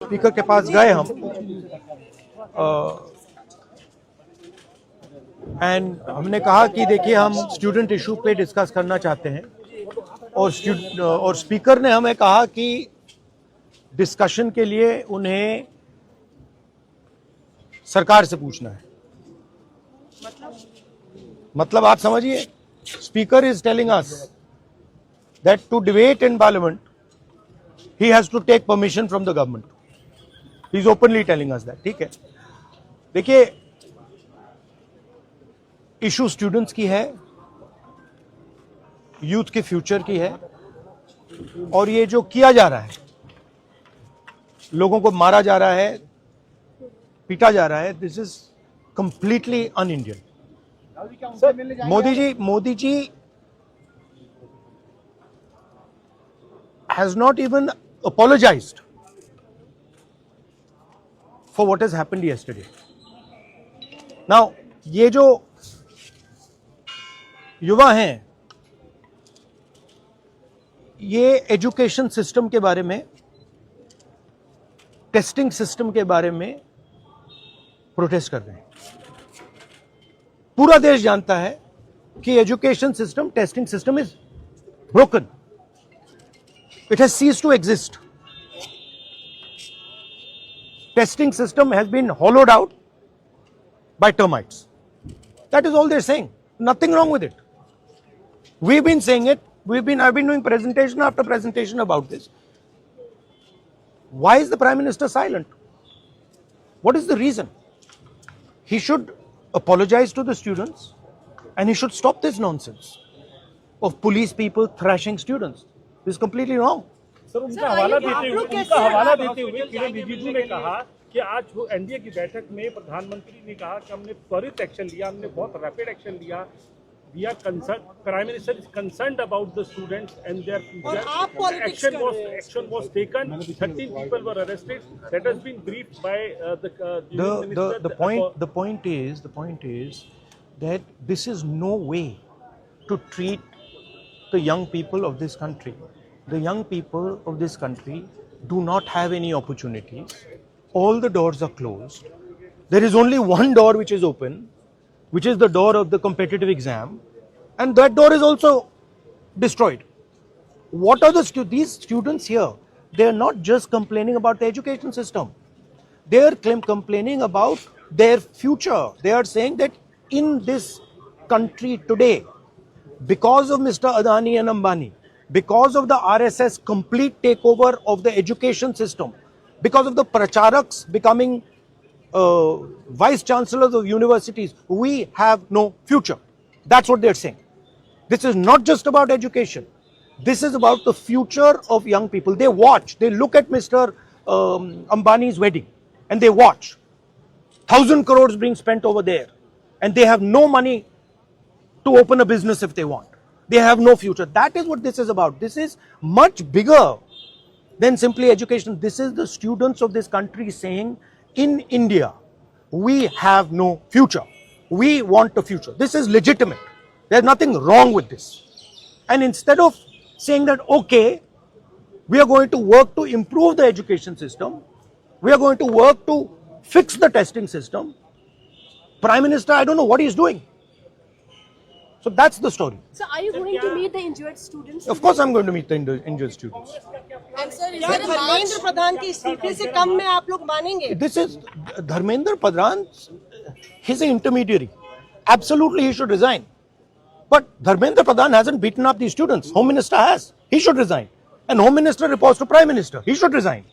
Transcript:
Speaker के पास गए हम एंड हमने कहा कि देखिए हम स्टूडेंट इशू पे डिस्कस करना चाहते हैं और स्पीकर ने हमें कहा कि डिस्कशन के लिए उन्हें सरकार से पूछना है। मतलब आप समझिए, speaker is telling us that to debate in parliament he has to take permission from the government. He is openly telling us that. ठीक है, देखिए इशू स्टूडेंट्स की है, यूथ के फ्यूचर की है, और ये जो किया जा रहा है, लोगों को मारा जा रहा है, पीटा जा रहा है, this is completely un Indian. Modi ji has not even apologized for what has happened yesterday. Now, ये जो युवा हैं, ये एजुकेशन सिस्टम के बारे में, टेस्टिंग सिस्टम के बारे में प्रोटेस्ट कर रहे हैं। पूरा देश जानता है कि education system, testing system is broken. It has ceased to exist. Testing system has been hollowed out by termites. That is all they're saying. Nothing wrong with it. We've been saying it. I've been doing presentation after presentation about this. Why is the Prime Minister silent? What is the reason? He should apologize to the students and he should stop this nonsense of police people thrashing students. This is completely wrong. Sir, उनका हवाला देते हुए किरण रिजिजू ने कहा कि आज NDA की बैठक में प्रधानमंत्री ने कहा कि हमने त्वरित एक्शन लिया, हमने बहुत रैपिड एक्शन लिया. We are concerned. Prime Minister is concerned about the students and their future. Action was taken. 13 people were arrested. That has been briefed by the minister. The point is that this is no way to treat the young people of this country. The young people of this country do not have any opportunities. All the doors are closed. There is only one door which is open, which is the door of the competitive exam, and that door is also destroyed. What are these students here? They are not just complaining about the education system. They are complaining about their future. They are saying that in this country today, because of Mr. Adani and Ambani, because of the RSS complete takeover of the education system, because of the pracharaks becoming vice chancellors of universities, we have no future. That's what they're saying. This is not just about education. This is about the future of young people. They watch, they look at Mr. Ambani's wedding and they watch 1,000 crores being spent over there, and they have no money to open a business if they want. They have no future. That is what this is about. This is much bigger than simply education. This is the students of this country saying, in India, we have no future. We want a future. This is legitimate. There's nothing wrong with this. And instead of saying that, okay, we are going to work to improve the education system, we are going to work to fix the testing system, Prime Minister, I don't know what he's doing. So that's the story. So are you going to meet the injured students? Of course I'm going to meet the injured students. And sir, is क्या there a Dharmendra Pradhan के इस्तीफे से कम में आप लोग मानेंगे? This is Dharmendra Pradhan. He's an intermediary. Absolutely he should resign. But Dharmendra Pradhan hasn't beaten up these students. Home Minister has. He should resign. And Home Minister reports to Prime Minister. He should resign.